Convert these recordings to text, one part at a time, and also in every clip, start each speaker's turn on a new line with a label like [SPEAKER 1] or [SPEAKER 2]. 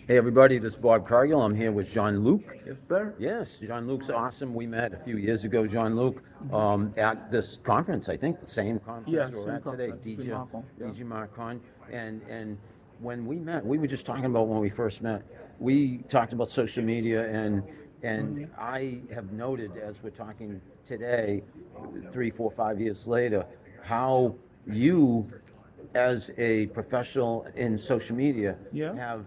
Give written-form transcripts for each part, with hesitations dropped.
[SPEAKER 1] Hey everybody, this is Bob Cargill. I'm here with Jean-Luc.
[SPEAKER 2] Yes, sir.
[SPEAKER 1] Yes, Jean-Luc's awesome. We met a few years ago, Jean-Luc, at this conference, I think, the same
[SPEAKER 2] Yeah,
[SPEAKER 1] conference we're
[SPEAKER 2] same
[SPEAKER 1] at today,
[SPEAKER 2] conference with Malcolm. Yeah.
[SPEAKER 1] DJ Marcon. And when we met, we were just talking about when we first met. We talked about social media, and
[SPEAKER 2] hmm
[SPEAKER 1] I have noted as we're talking today, 3, 4, 5 years later, how you as a professional in social media
[SPEAKER 2] Yeah.
[SPEAKER 1] have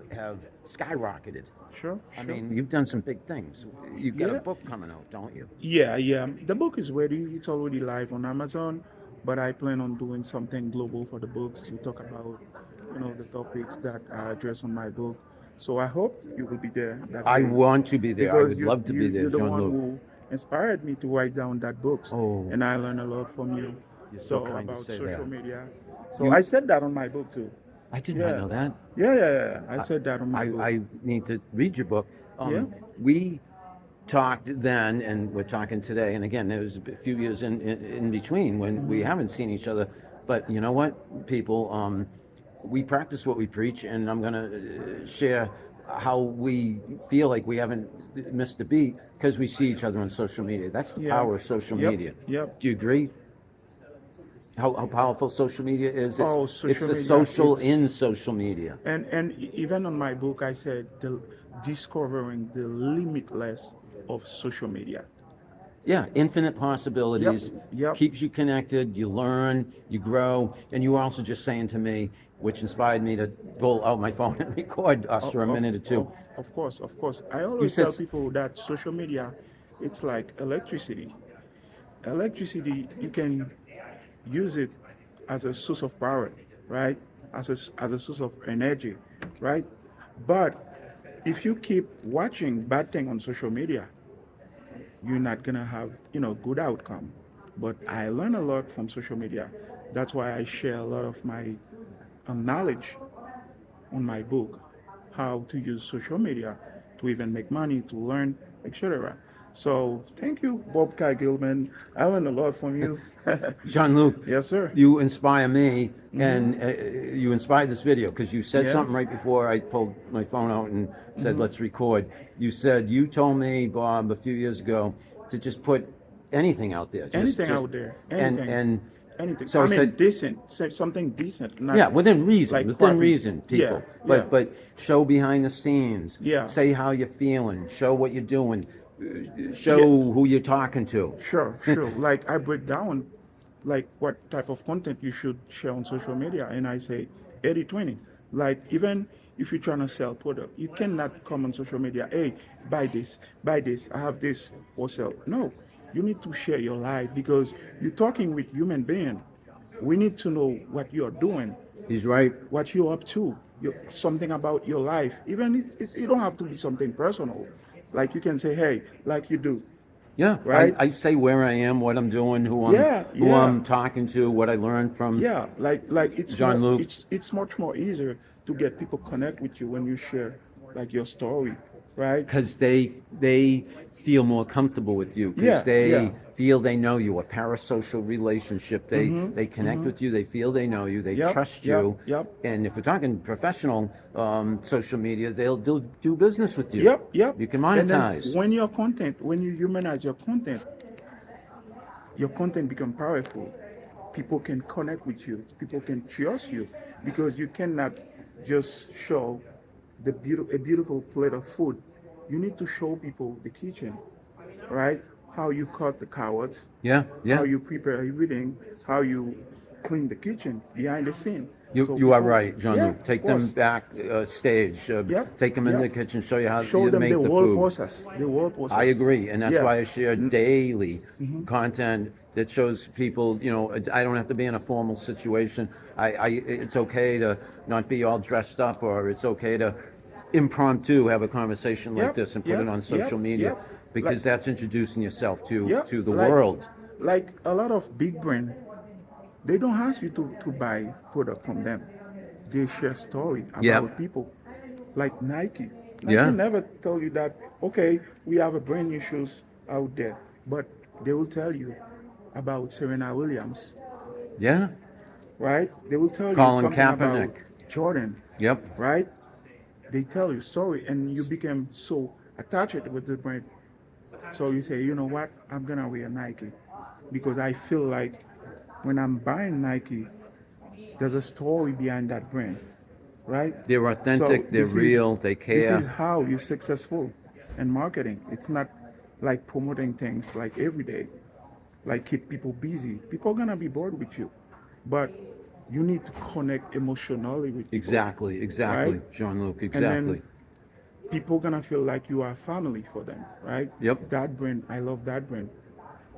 [SPEAKER 1] skyrocketed.
[SPEAKER 2] Sure.
[SPEAKER 1] I
[SPEAKER 2] Sure.
[SPEAKER 1] mean, you've done some big things. You've got a
[SPEAKER 2] Yeah.
[SPEAKER 1] book coming out, don't you?
[SPEAKER 2] Yeah. Yeah. The book is ready. It's already live on Amazon, but I plan on doing something global for the books to talk about, the topics that are addressed on my book. So I hope you will be there that
[SPEAKER 1] I
[SPEAKER 2] day
[SPEAKER 1] want to be there. I
[SPEAKER 2] because
[SPEAKER 1] would love to be there,
[SPEAKER 2] you're the one
[SPEAKER 1] Jean-Luc.
[SPEAKER 2] who inspired me to write down that books,
[SPEAKER 1] Oh,
[SPEAKER 2] and I learned a lot from you.
[SPEAKER 1] you're so
[SPEAKER 2] So
[SPEAKER 1] kind to
[SPEAKER 2] about
[SPEAKER 1] say
[SPEAKER 2] social
[SPEAKER 1] that.
[SPEAKER 2] media. So I
[SPEAKER 1] You,
[SPEAKER 2] said that on my book too.
[SPEAKER 1] I did not
[SPEAKER 2] Yeah.
[SPEAKER 1] know that.
[SPEAKER 2] Yeah. I
[SPEAKER 1] I,
[SPEAKER 2] said that on my book.
[SPEAKER 1] I need to read your book.
[SPEAKER 2] Yeah.
[SPEAKER 1] We talked then, and we're talking today. And again, there was a few years in between when we
[SPEAKER 2] hmm
[SPEAKER 1] haven't seen each other. But you know what, people, we practice what we preach, and I'm going to share how we feel like we haven't missed a beat because we see each other on social media. That's the
[SPEAKER 2] Yeah.
[SPEAKER 1] power of social
[SPEAKER 2] Yep.
[SPEAKER 1] media.
[SPEAKER 2] Yep.
[SPEAKER 1] Do you agree? How powerful social media is?
[SPEAKER 2] Oh,
[SPEAKER 1] It's
[SPEAKER 2] social
[SPEAKER 1] the
[SPEAKER 2] media.
[SPEAKER 1] social in social media.
[SPEAKER 2] And even on my book, I said the discovering the limitless of social media.
[SPEAKER 1] Yeah, infinite
[SPEAKER 2] Yep.
[SPEAKER 1] possibilities,
[SPEAKER 2] Yep.
[SPEAKER 1] keeps you connected, you learn, you grow. And you were also just saying to me, which inspired me to pull out my phone and record us
[SPEAKER 2] Of,
[SPEAKER 1] for a
[SPEAKER 2] of,
[SPEAKER 1] minute or two.
[SPEAKER 2] of course, of course. I
[SPEAKER 1] You
[SPEAKER 2] always
[SPEAKER 1] said,
[SPEAKER 2] tell people that social media, it's like electricity. Electricity, you can use it as a source of power, right? As a source of energy, right? But if you keep watching bad thing on social media, you're not gonna have good outcome. But I learn a lot from social media. That's why I share a lot of my knowledge on my book, how to use social media to even make money, to learn, etc. So thank you, Bob Kai Gilman. I learned a lot from you.
[SPEAKER 1] Jean-Luc,
[SPEAKER 2] Yes, sir.
[SPEAKER 1] you inspire me,
[SPEAKER 2] hmm
[SPEAKER 1] and you inspired this video because you said
[SPEAKER 2] Yeah.
[SPEAKER 1] something right before I pulled my phone out and said,
[SPEAKER 2] hmm
[SPEAKER 1] let's record. You said, you told me, Bob, a few years ago, to just put anything out there.
[SPEAKER 2] Anything out there, anything,
[SPEAKER 1] And
[SPEAKER 2] anything.
[SPEAKER 1] so I
[SPEAKER 2] I mean,
[SPEAKER 1] said,
[SPEAKER 2] decent, say something decent, not
[SPEAKER 1] yeah,
[SPEAKER 2] like
[SPEAKER 1] within
[SPEAKER 2] crappy.
[SPEAKER 1] reason,
[SPEAKER 2] Yeah,
[SPEAKER 1] people.
[SPEAKER 2] yeah,
[SPEAKER 1] But show behind the scenes.
[SPEAKER 2] yeah,
[SPEAKER 1] Say how you're feeling. Show what you're doing.
[SPEAKER 2] yeah.
[SPEAKER 1] Show who you're talking to.
[SPEAKER 2] Sure, sure. Like I break down like what type of content you should share on social media and I say 80/20. Like even if you're trying to sell product, you cannot come on social media, hey, buy this, I have this for sale. No. You need to share your life because you're talking with human being. We need to know what you're doing,
[SPEAKER 1] He's right.
[SPEAKER 2] what you're up to, something about your life. Even it don't have to be something personal. Like you can say, hey, like you do,
[SPEAKER 1] Yeah,
[SPEAKER 2] right?
[SPEAKER 1] I say where I am, what I'm doing,
[SPEAKER 2] Yeah,
[SPEAKER 1] who
[SPEAKER 2] yeah.
[SPEAKER 1] I'm talking to, what I learned from
[SPEAKER 2] Yeah, like it's
[SPEAKER 1] John
[SPEAKER 2] more
[SPEAKER 1] Luke.
[SPEAKER 2] it's much more easier to get people connect with you when you share like your story, right?
[SPEAKER 1] Because they feel more comfortable with you because
[SPEAKER 2] Yeah, yeah.
[SPEAKER 1] they feel they know you. A parasocial relationship.
[SPEAKER 2] Mhm.
[SPEAKER 1] They connect
[SPEAKER 2] Mhm.
[SPEAKER 1] with you. They feel they know you. They
[SPEAKER 2] Yep,
[SPEAKER 1] trust
[SPEAKER 2] yep,
[SPEAKER 1] you.
[SPEAKER 2] yep.
[SPEAKER 1] And if we're talking professional social media, they'll do business with you.
[SPEAKER 2] Yep, yep.
[SPEAKER 1] You can
[SPEAKER 2] And then
[SPEAKER 1] monetize.
[SPEAKER 2] when you humanize your content become powerful. People can connect with you. People can trust you because you cannot just show a beautiful plate of food. You need to show people the kitchen, right? How you cut the carrots,
[SPEAKER 1] Yeah,
[SPEAKER 2] how
[SPEAKER 1] yeah.
[SPEAKER 2] you prepare everything, how you clean the kitchen behind the scene. So
[SPEAKER 1] You are
[SPEAKER 2] people,
[SPEAKER 1] right,
[SPEAKER 2] yeah,
[SPEAKER 1] Jean-Luc.
[SPEAKER 2] of
[SPEAKER 1] Take them
[SPEAKER 2] course,
[SPEAKER 1] back stage.
[SPEAKER 2] yep,
[SPEAKER 1] Take them in
[SPEAKER 2] yep.
[SPEAKER 1] the kitchen. Show you how
[SPEAKER 2] Show
[SPEAKER 1] you
[SPEAKER 2] them the
[SPEAKER 1] make the
[SPEAKER 2] whole
[SPEAKER 1] food.
[SPEAKER 2] process, the whole
[SPEAKER 1] I
[SPEAKER 2] process.
[SPEAKER 1] agree, and that's
[SPEAKER 2] Yeah.
[SPEAKER 1] why I share
[SPEAKER 2] N-
[SPEAKER 1] daily
[SPEAKER 2] mhm.
[SPEAKER 1] content that shows people. I don't have to be in a formal situation. It's okay to not be all dressed up, or it's okay to impromptu have a conversation like
[SPEAKER 2] Yep,
[SPEAKER 1] this and put it
[SPEAKER 2] yep,
[SPEAKER 1] on
[SPEAKER 2] yep,
[SPEAKER 1] social media,
[SPEAKER 2] yep. Like,
[SPEAKER 1] because that's introducing yourself
[SPEAKER 2] yep,
[SPEAKER 1] to the world.
[SPEAKER 2] like a lot of big brand, they don't ask you to buy product from them. They share story
[SPEAKER 1] Yeah,
[SPEAKER 2] about people. Like Nike. Nike
[SPEAKER 1] yeah,
[SPEAKER 2] never tell you that, okay, we have a brand new shoes out there. But they will tell you about Serena Williams,
[SPEAKER 1] yeah.
[SPEAKER 2] right? They will tell you
[SPEAKER 1] Colin
[SPEAKER 2] something about
[SPEAKER 1] Kaepernick.
[SPEAKER 2] Jordan,
[SPEAKER 1] Yep.
[SPEAKER 2] right? they tell you story, and you become so attached with the brand. So you say, you know what, I'm gonna wear Nike because I feel like when I'm buying Nike, there's a story behind that brand, right?
[SPEAKER 1] They're
[SPEAKER 2] So
[SPEAKER 1] authentic, they're real, they
[SPEAKER 2] this is
[SPEAKER 1] care.
[SPEAKER 2] how you're successful in marketing. It's not like promoting things like every day, like keep people busy. People are gonna be bored with you, but you need to connect emotionally with people,
[SPEAKER 1] Exactly,
[SPEAKER 2] right?
[SPEAKER 1] exactly, Jean-Luc,
[SPEAKER 2] And then
[SPEAKER 1] exactly.
[SPEAKER 2] people gonna feel like you are family for them, right?
[SPEAKER 1] Yep.
[SPEAKER 2] That brand, I love that brand,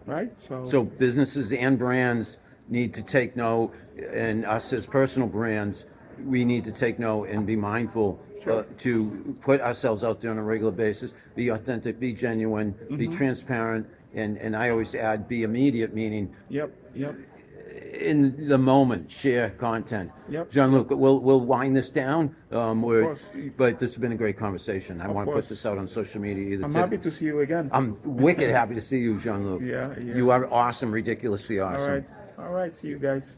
[SPEAKER 2] right? So
[SPEAKER 1] So businesses and brands need to take note, and us as personal brands, we need to take note and be mindful
[SPEAKER 2] sure.
[SPEAKER 1] to put ourselves out there on a regular basis, be authentic, be genuine, be transparent, and I always add, be immediate, meaning
[SPEAKER 2] Yep, yep,
[SPEAKER 1] in the moment, share content.
[SPEAKER 2] yep, yep.
[SPEAKER 1] Jean-Luc, we'll wind this down.
[SPEAKER 2] Of course,
[SPEAKER 1] But this has been a great conversation. I
[SPEAKER 2] of
[SPEAKER 1] want to put this
[SPEAKER 2] course.
[SPEAKER 1] out on social media. Either
[SPEAKER 2] I'm happy to see you again.
[SPEAKER 1] I'm wicked happy to see you, Jean-Luc.
[SPEAKER 2] Yeah,
[SPEAKER 1] You
[SPEAKER 2] yeah.
[SPEAKER 1] are awesome, ridiculously
[SPEAKER 2] All
[SPEAKER 1] awesome.
[SPEAKER 2] right, all right. See you guys.